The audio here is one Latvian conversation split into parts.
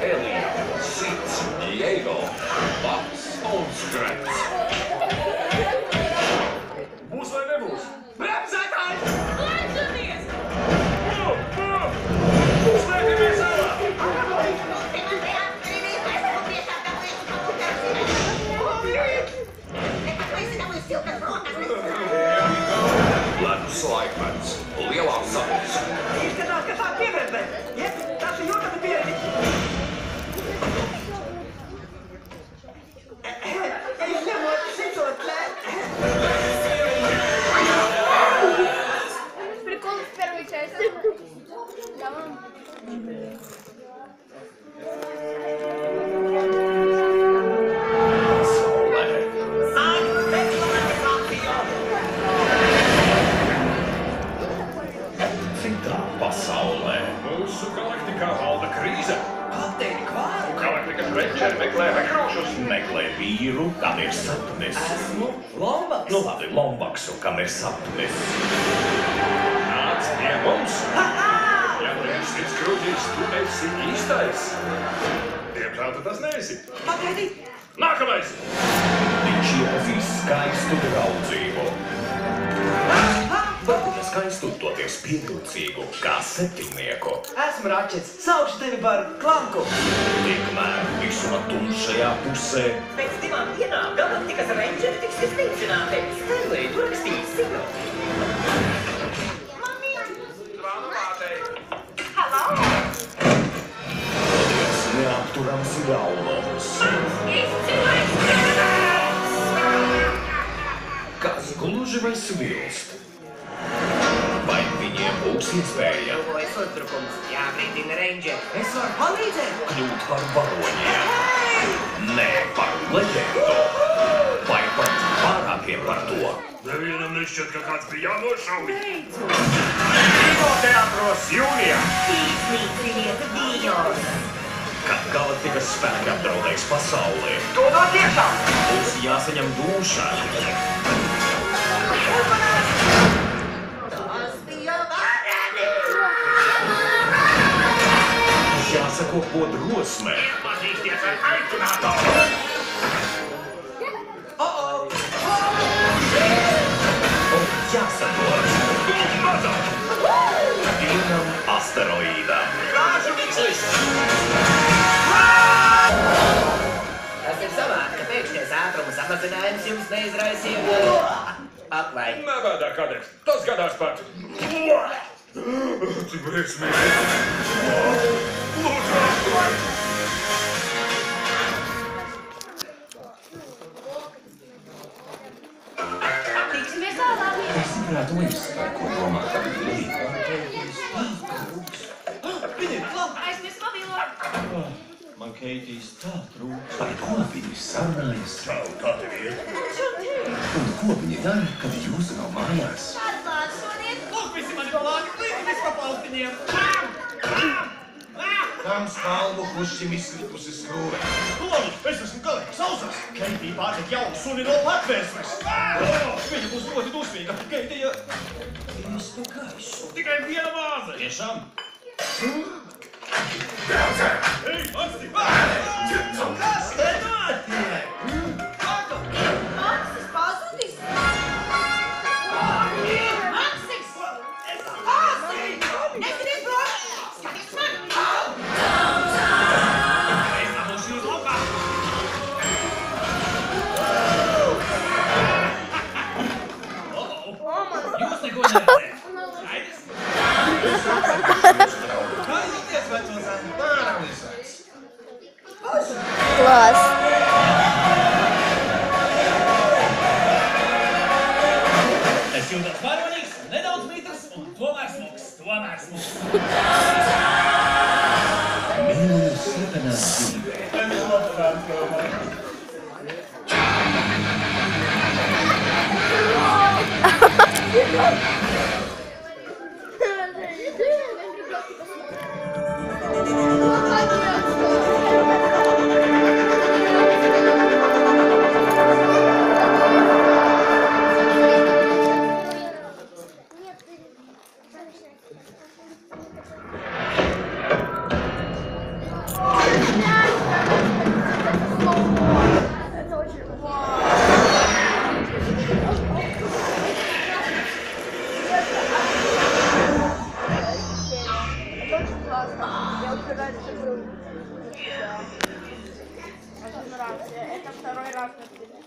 Elija, Sits, Diego, Baks un Skrets. Būs vai nebūs? Bremzētāji! Lēdzamies! Slēpjamies ārā! Ledus laikmets, lielās sapnis. Izskatās, ka tā piegrezē. Jep, taču jūtami pieredzi. Izņemot šitot, ne? Прикол в первой части. Да. Citā pasaulē. Mūsu galaktikā valda krīze. Pateikt vārdu. Galaktikas rečeri meklē rekrošus. Meklē vīru, kam ir sapnis. Esmu Lombaks. Nu labi, Lombaksu, kam ir sapnis. Nāc pie mums. Ja nevis sirds krūtīs, tu esi īstais. Diemžēl tu tas neesi. Pagaidi. Nākamais! Viņš iepazīst skaistu draudzību. Varbūt ja skaistu toties pievilcīgu, kā septiņnieku. Esmu Račets. Saukšu tevi par Klanku. Tikmēr visuma tumšajā pusē Pēc 2 dienām galaktikas rangeri tiks iznīcināti. Stanley, tu rakstīji ziņu. toties neapturams galvas. Kas gluži vai svilst? Vai viņiem būs iespēja Tuvojas uzbrukums. Jābrīdina rangeri. Es varu palīdzēt. kļūt par varoņiem? Nē, par leģendu. Vai pat pārākiem par to? Nevienam nešķiet, ka kāds bija jānošauj. Kinoteātros jūnijā. Iznīciniet viņus. Kad galaktikas spēki apdraudēs pasauli, To no tiešām. mums jāsaņem dūša. Tas bija vareni. Jāsako ko drosmē. Iepazīsties ar aicinātoru. Un jāsaprot. Mazāk. Vienam asteroīdam. Rāžu vikslis. Tas ir savādi, ka pēkšņais ātruma samazinājums jums neizraisīja aklai. Nevēdā kādreiz. Tas gadās pat. Cik briesmīgi. Lūdzu. Tiksimies tālāk. Es nevarētu izsvērt, ko domā par Lili. Viņi ir labi. Aizmirst mobilo. Man Keitijas tā trūkst. Par ko viņi sarunājas? Čau, kā tev iet? Un ko viņi dara, kad jūs nav mājās? Atklāt šodien. Lūk, visi mani palādi. Līdzi pa paltiņiem. Tam spalvu pušķim izkritusi skrūve. Labi, es esmu galīgi sausas. Keitija pārņem jaunu suni no patvērsmes. Viņa būs ļoti dusmīga. Keitija... Tikai viena vāze. Tiešām? Ei, atsti! Kas te notiek? Maksis pazudis. Maksis. Nezinies, bro. Skaties man. Es dabūšu jūs laukā. Jūs neko neredzēt. Skaidrs? Kā jūties, veco zēnu? Pārvisāks. Класс. Es jūtos varonīgs, nedaudz mitrs un tomēr smuks. Mīlu slepenā dzīvē. Это второй раз на тебе.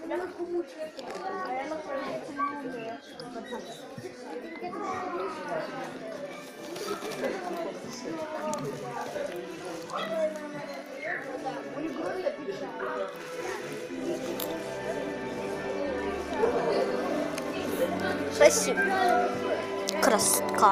Я на куче, а я на положительную. Спасибо. Красотка.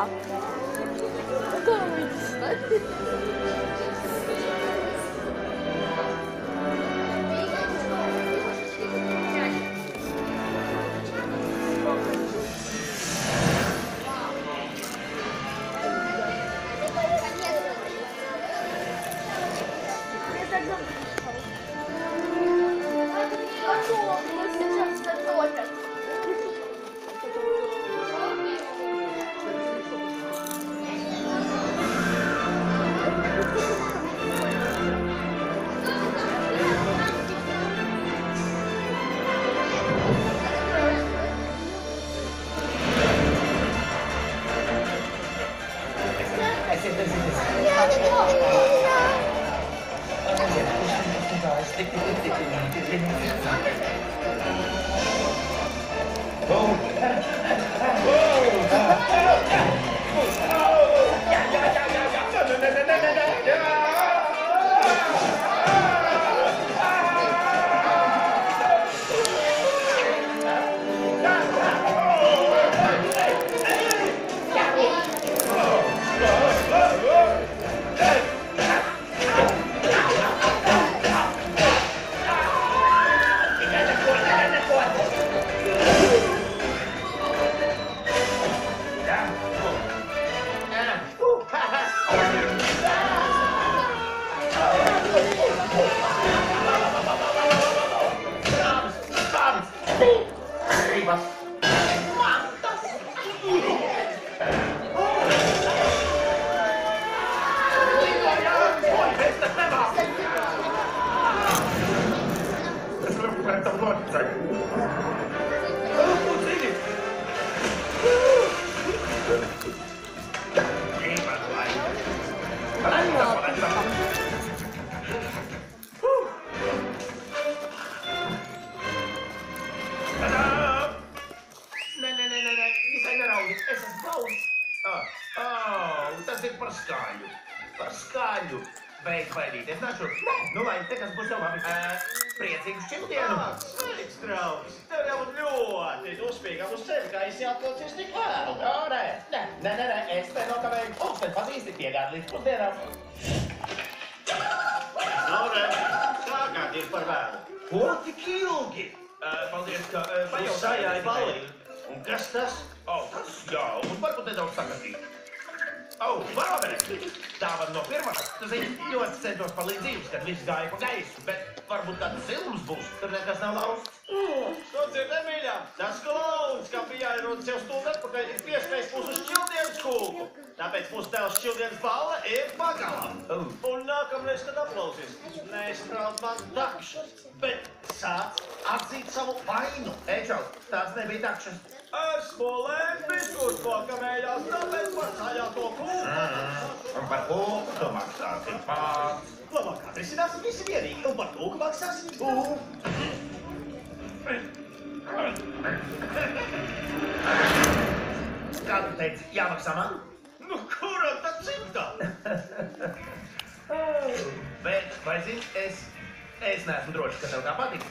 Tas ir par skaļu. Par skaļu. Beidz baidīties. Nāc šurp. Nu, lai te kas būs tev labi. Priecīgu šķildienu. Sveiks, draugs. Tev jābūt ļoti dusmīgam uz sevi, kā esi atnācies tik vēlu. Nē, es te nokavēju. Pulksteni pazīsti piegādi līdz pusdienām. Kāgādi ir par vēlu? Ko tik ilgi? Paldies, ka Sajāja balī. Un kas tas? Tas jau. Un varbūt nedaudz sakatīt. Bābere! Dāvana no pirmā. Tu zini, ļoti centos palīdzības, kad viss gāja pa gaisu, bet varbūt tāds silums būs, tur nekas nav lausts. To dzird, Emīļā. Tas klauns, kā bija jāierodas jau stundu atpakaļ, ir pieskais mūsu šķildienas kūku. Tāpēc mūsu tēls šķildienas balla ir pagalām. Un nākamreiz, kad aplausies, neizstrād man dakšas, bet sāc atzīt savu vainu. Ečau, tās nebija dakšas. Esmu lēmbis, kurš nokamējās, tāpēc par sajāto kūku. Un par kūku tu maksāsi pats. Labāk atrisināsim visi vienīgi, un par kūku maksāsim tu. Kā tu teici, jāmaksā man? Nu, kuram tad cimtā? Bet, vai zini, es neesmu drošs, ka tev tā patīk.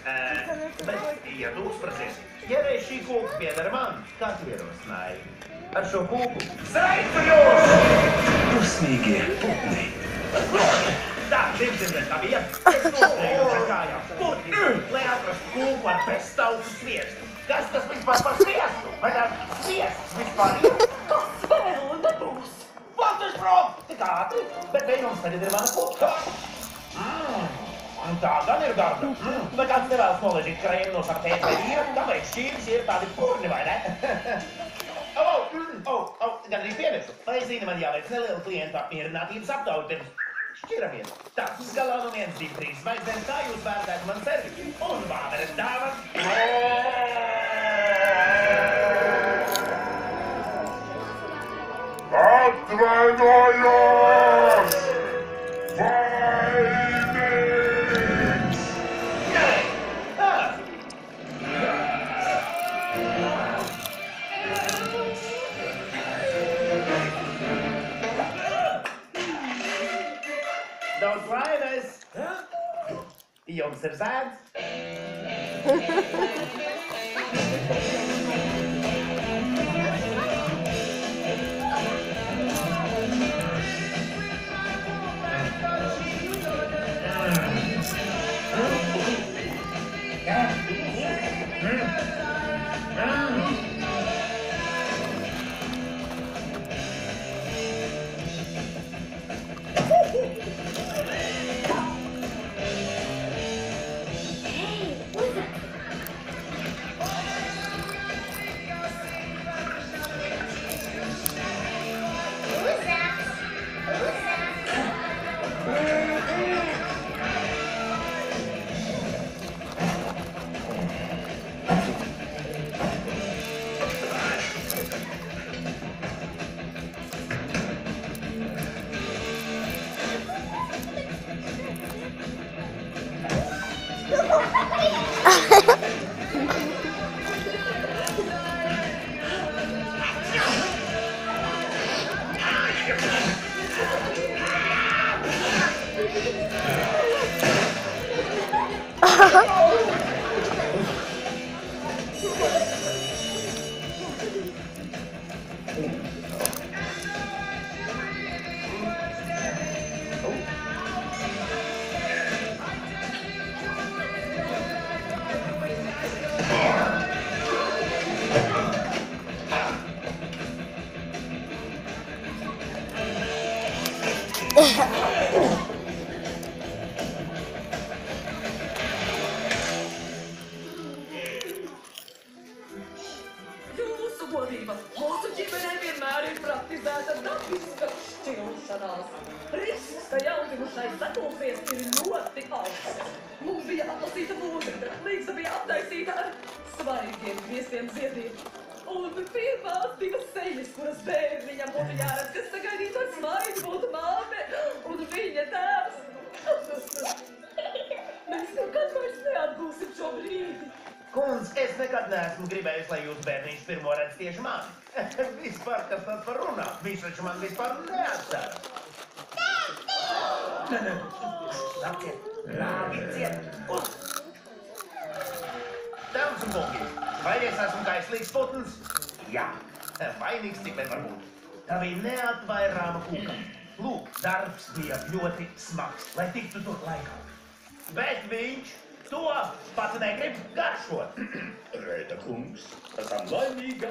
Bet, ja tu uzprasies, ja reiz šī kūka piedara man, kā tu ierosināji? Ar šo kūku sveicu jūs! Dusmīgie putni! Tā, 200 tā bija. Es noslēju ar kājām putni, lai atrastu kūku ar pestauku sviestu. Kas tas vispār par sviestu? Vai tā sviests vispār ir? Tas vēl nebūs! Valtais prom! Tik ātri, bet te jums tagad ir mana kūka. Tā gan ir garda. Vai kāds nevēlas nolaižīt krēmu no sava tēta vīra, kāpēc šķīvis ir tādi purni, vai ne? Gan arī piemirstu. Vai zini, man jāveic neliela klienta apmierinātības aptauja pirms šķiramies. Tas galā no 1, 2, 3 zvaigznēm, kā jūs vērtētu man servisi. Un Bāberes dāvana. Atvainojos! Vainīgs! Daudz laimes! Jums ir zēns! Jūsu godība, mūsu ģimenē vienmēr ir praktizēta dabiska šķiršanās. Risks, ka jaundzimušai sakūpies, ir ļoti augsts. Mums bija atlasīta mūzika, līdza bija aptaisīta ar svaigiem grieztiem ziediem. Un pirmās divas sejas, kuras bērniņam būtu jāredz, kas sagaidītu ar smaidu, būtu māte un viņa tēvs. Mēs nekad vairs neatgūsim šo brīdi. Kundz, es nekad neesmu gribējis, lai jūs bērniņš pirmo redz tieši mani. Vispār, kas tad par runāt? Viņš taču man vispār neatceras. Sakiet, rādīciet. Dāmas un kungi, vai es esmu kaislīgs putns? Jā. Vainīgs tik vien var būt. Tā bija neatvairāma kūka. Lūk, darbs bija ļoti smags, lai tiktu tur laikā. Bet viņš to pats negrib garšot. Reita kungs, esam laimīga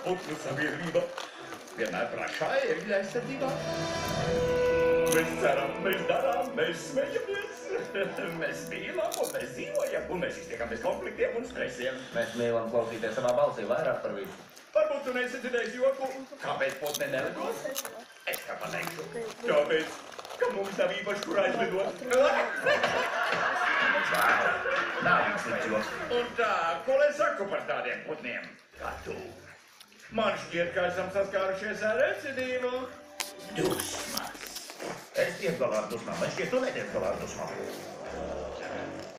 putnu sabiedrība. Vienmēr prašā ērgļa aizsardzībā. Mēs ceram, mēs darām, mēs smejamies. Mēs mīlam un mēs dzīvojam un mēs iztiekam bez konfliktiem un stresiem. Mēs mīlam klausīties savā balsī vairāk par visu. Varbūt tu neesi dzirdējis joku. Kāpēc putne nelidos? Es kā pateikšu. Tāpēc, ka mums nav īpaši kur aizlidot. Nav jums līdz joks. Un tā, ko lai saku par tādiem putniem? Kā tu? Man šķiet, ka esam saskārušies ar recidīvu. Dusmas. Es tiek galā ar dusmām, vai šķiet tu netiek galā ar dusmām?